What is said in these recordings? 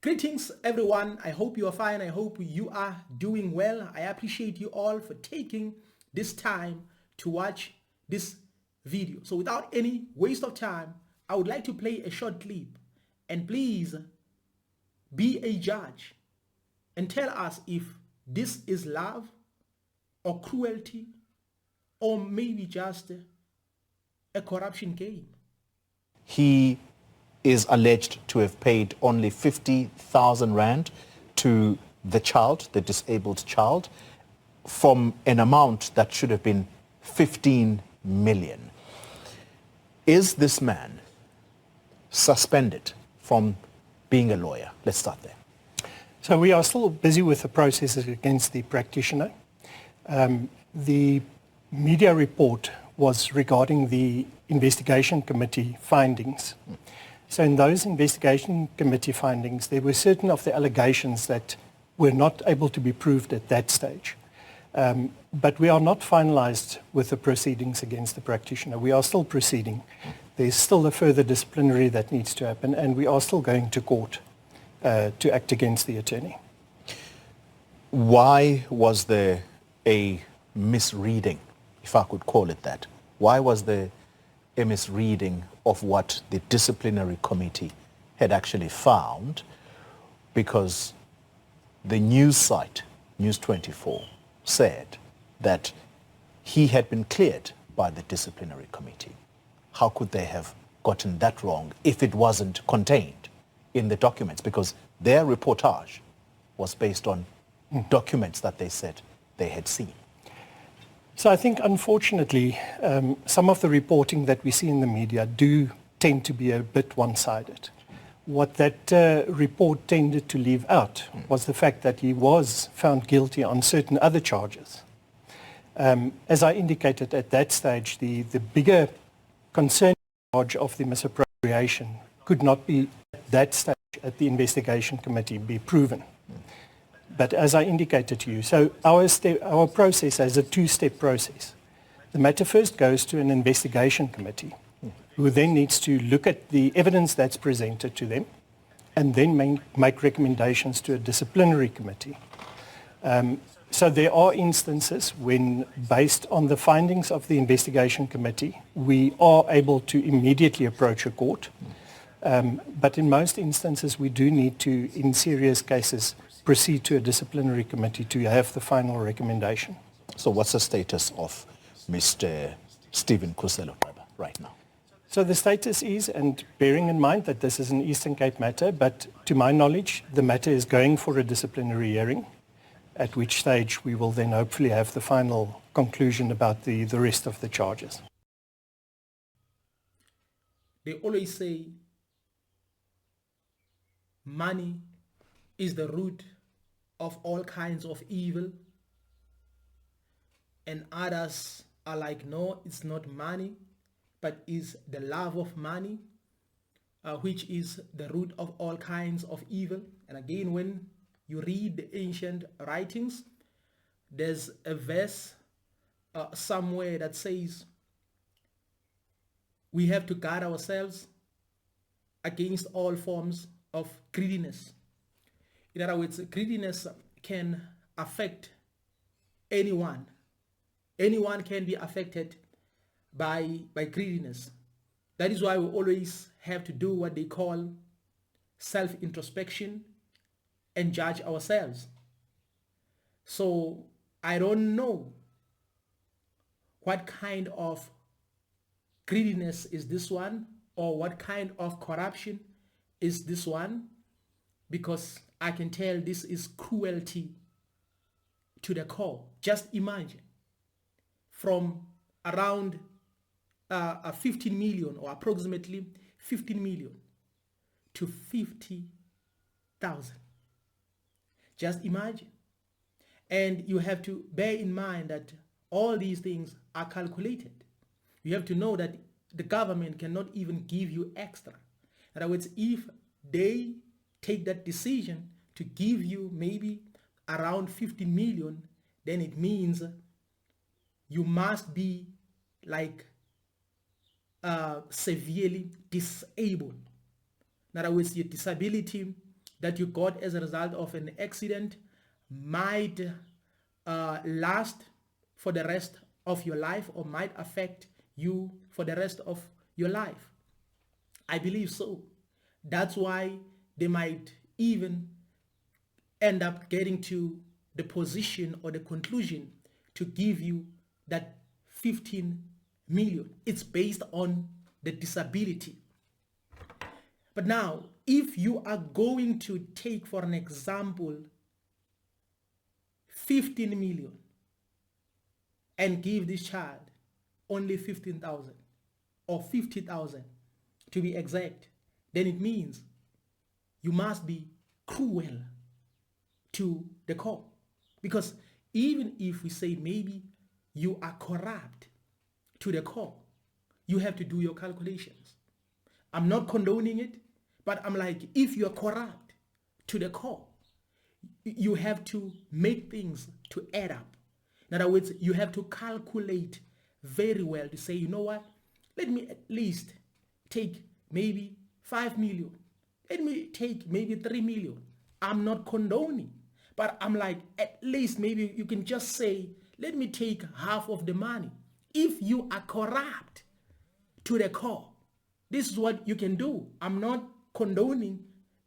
Greetings everyone, I hope you are fine, I hope you are doing well. I appreciate you all for taking this time to watch this video. So without any waste of time, I would like to play a short clip, and please be a judge and tell us if this is love or cruelty or maybe just a corruption game. He is alleged to have paid only 50,000 rand to the child, the disabled child, from an amount that should have been 15 million. Is this man suspended from being a lawyer? Let's start there. So we are still busy with the processes against the practitioner. The media report was regarding the investigation committee findings. So in those investigation committee findings, there were certain of the allegations that were not able to be proved at that stage. But we are not finalized with the proceedings against the practitioner. We are still proceeding. There's still a further disciplinary that needs to happen, and we are still going to court to act against the attorney. Why was there a misreading, if I could call it that? Why was there a misreading of what the disciplinary committee had actually found? Because the news site, News 24, said that he had been cleared by the disciplinary committee. How could they have gotten that wrong if it wasn't contained in the documents? Because their reportage was based on documents that they said they had seen. So I think, unfortunately, some of the reporting that we see in the media do tend to be a bit one-sided. What that report tended to leave out was the fact that he was found guilty on certain other charges. As I indicated at that stage, the bigger concern charge of the misappropriation could not be at that stage at the investigation committee be proven. But as I indicated to you, so our process is a two-step process. The matter first goes to an investigation committee, who then needs to look at the evidence that's presented to them and then make recommendations to a disciplinary committee. So there are instances when, based on the findings of the investigation committee, we are able to immediately approach a court. But in most instances, we do need to, in serious cases, proceed to a disciplinary committee to have the final recommendation. So what's the status of Mr. Stephen Khuselo right now? So the status is, and bearing in mind that this is an Eastern Cape matter, but to my knowledge, the matter is going for a disciplinary hearing, at which stage we will then hopefully have the final conclusion about the rest of the charges. They always say money is the root of all kinds of evil, and others are like, no, it's not money, but is the love of money, which is the root of all kinds of evil. And again, when you read the ancient writings, there's a verse somewhere that says we have to guard ourselves against all forms of greediness. In other words, greediness can affect anyone. Anyone can be affected by greediness. That is why we always have to do what they call self-introspection and judge ourselves. So I don't know what kind of greediness is this one, or what kind of corruption is this one, because I can tell this is cruelty to the core. Just imagine, from around 15 million or approximately 15 million to 50,000. Just imagine. And you have to bear in mind that all these things are calculated. You have to know that the government cannot even give you extra. In other words, if they take that decision to give you maybe around 15 million, then it means you must be like severely disabled. In other words, your disability that you got as a result of an accident might last for the rest of your life or might affect you for the rest of your life. I believe so. That's why they might even end up getting to the position or the conclusion to give you that 15 million. It's based on the disability. But now, if you are going to take, for an example, 15 million and give this child only 15,000 or 50,000 to be exact, then it means you must be cruel to the core. Because even if we say maybe you are corrupt to the core, you have to do your calculations. I'm not condoning it, but I'm like, if you're corrupt to the core, you have to make things to add up. In other words, you have to calculate very well to say, you know what, let me at least take maybe 5 million. Let me take maybe 3 million. I'm not condoning, but I'm like, at least maybe you can just say, let me take half of the money. If you are corrupt to the core, this is what you can do. I'm not condoning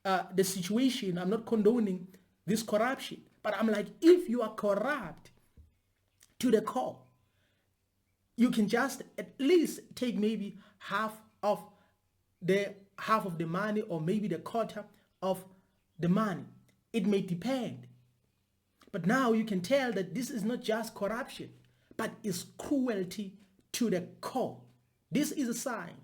the situation. I'm not condoning this corruption. But I'm like, if you are corrupt to the core, you can just at least take maybe half of the money or maybe the quarter of the money. It may depend. But now you can tell that this is not just corruption, but it's cruelty to the core. This is a sign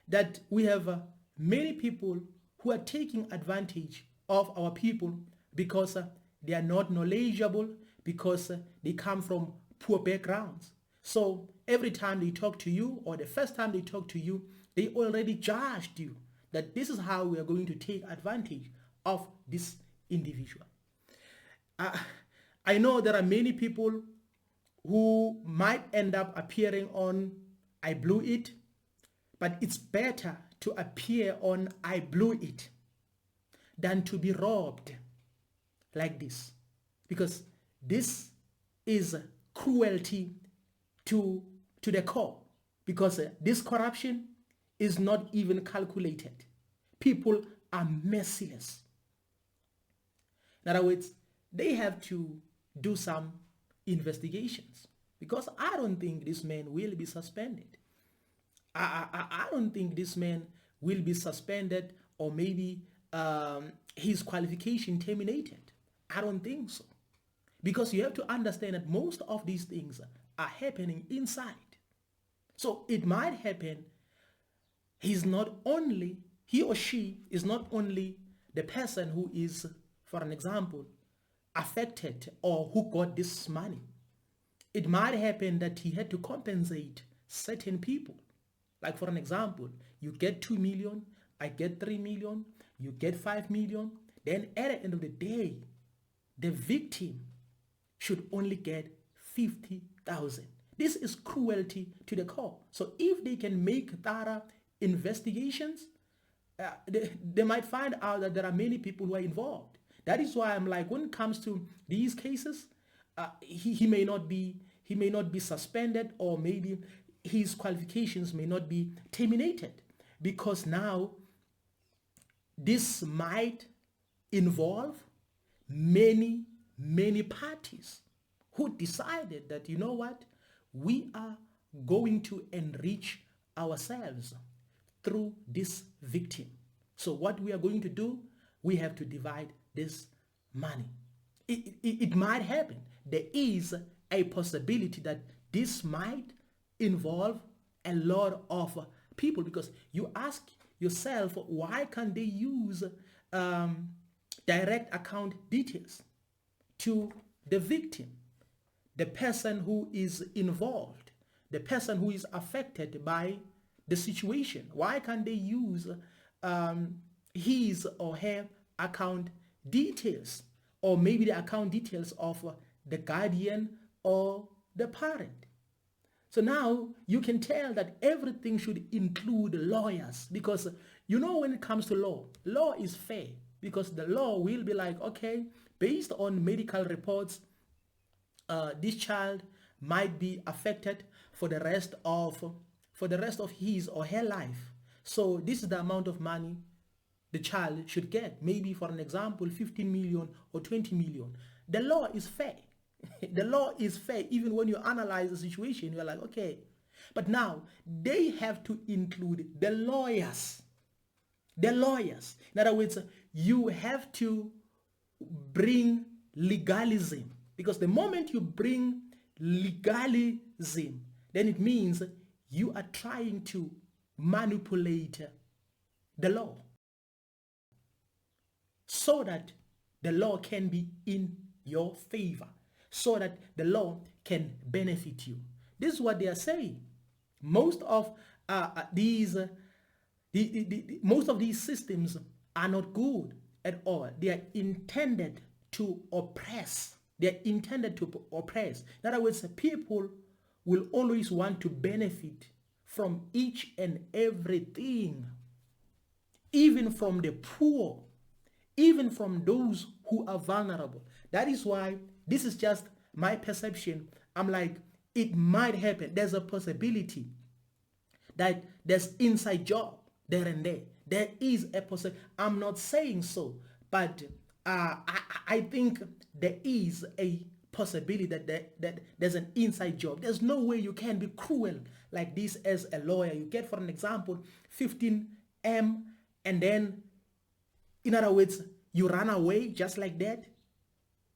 that we have many people who are taking advantage of our people because they are not knowledgeable, because they come from poor backgrounds. So every time they talk to you, or the first time they talk to you, they already judged you that this is how we are going to take advantage of this individual. I know there are many people who might end up appearing on I Blew It, but it's better to appear on I Blew It than to be robbed like this, because this is cruelty to the core, because this corruption is not even calculated. People are merciless. In other words, they have to do some investigations, because I don't think this man will be suspended. I don't think this man will be suspended or maybe his qualification terminated. I don't think so. Because you have to understand that most of these things are happening inside. So it might happen he or she is not only the person who is, for an example, affected or who got this money. It might happen that he had to compensate certain people. Like, for an example, you get 2 million, I get 3 million, you get 5 million. Then at the end of the day, the victim should only get 50,000. This is cruelty to the core. So if they can make thorough investigations, they might find out that there are many people who are involved. That is why I'm like, when it comes to these cases, he may not be suspended, or maybe his qualifications may not be terminated, because now this might involve many parties who decided that, you know what, we are going to enrich ourselves through this victim. So what we are going to do, we have to divide this money. It might happen. There is a possibility that this might involve a lot of people, because you ask yourself, why can't they use direct account details to the victim, the person who is involved, the person who is affected by the situation? Why can't they use his or her account details, or maybe the account details of the guardian or the parent? So now you can tell that everything should include lawyers, because you know, when it comes to law is fair. because the law will be like, okay, based on medical reports, this child might be affected for the rest of his or her life. So this is the amount of money the child should get. Maybe for an example, 15 million or 20 million. The law is fair. The law is fair. Even when you analyze the situation, you're like, okay. But now they have to include the lawyers. The lawyers. In other words, you have to bring legalism. Because the moment you bring legalism, then it means you are trying to manipulate the law so that the law can be in your favor, so that the law can benefit you. This is what they are saying. Most of these systems are not good at all. They are intended to oppress. They are intended to oppress. In other words, people will always want to benefit from each and everything, even from the poor, even from those who are vulnerable. That is why this is just my perception. I'm like, it might happen. There's a possibility that there's inside job there and there. There is a possibility. I'm not saying so, but I think there is a possibility that there's an inside job. There's no way you can be cruel like this as a lawyer. You get, for an example, 15M, and then, in other words, you run away just like that,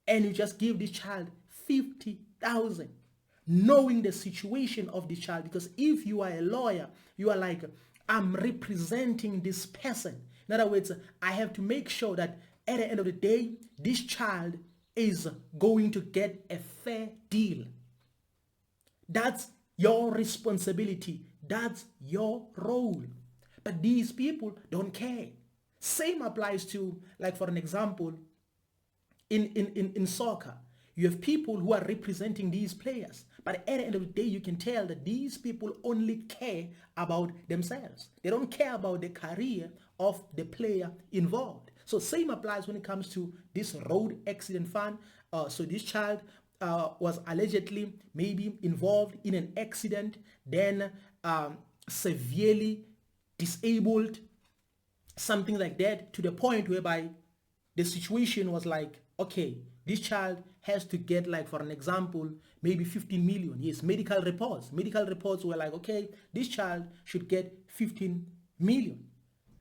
and you just give this child 50,000, knowing the situation of this child. Because if you are a lawyer, you are like, I'm representing this person. In other words, I have to make sure that at the end of the day, this child is going to get a fair deal. That's your responsibility. That's your role. But these people don't care. Same applies to, like, for an example, in soccer. You have people who are representing these players. But at the end of the day, you can tell that these people only care about themselves. They don't care about the career of the player involved. So same applies when it comes to this road accident fund. So this child was allegedly maybe involved in an accident, then severely disabled, something like that, to the point whereby the situation was like, okay, this child has to get, like, for an example, maybe 15 million. Yes, medical reports were like, okay, this child should get 15 million.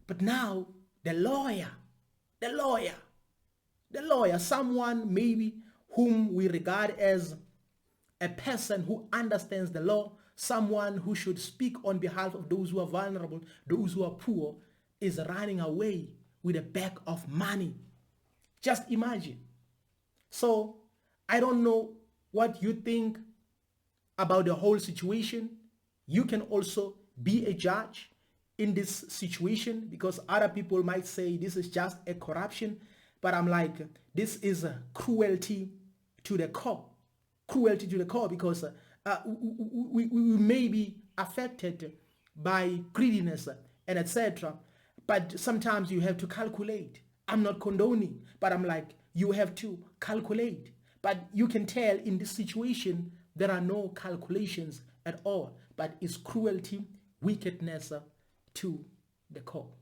But now the lawyer, someone maybe whom we regard as a person who understands the law, someone who should speak on behalf of those who are vulnerable, those who are poor, is running away with a bag of money. Just imagine. So I don't know what you think about the whole situation. You can also be a judge in this situation, because other people might say this is just a corruption, but I'm like, this is a cruelty to the core. Because we may be affected by greediness and etc. But sometimes you have to calculate. I'm not condoning, but I'm like, you have to calculate. But you can tell in this situation, there are no calculations at all, but it's cruelty, wickedness to the core.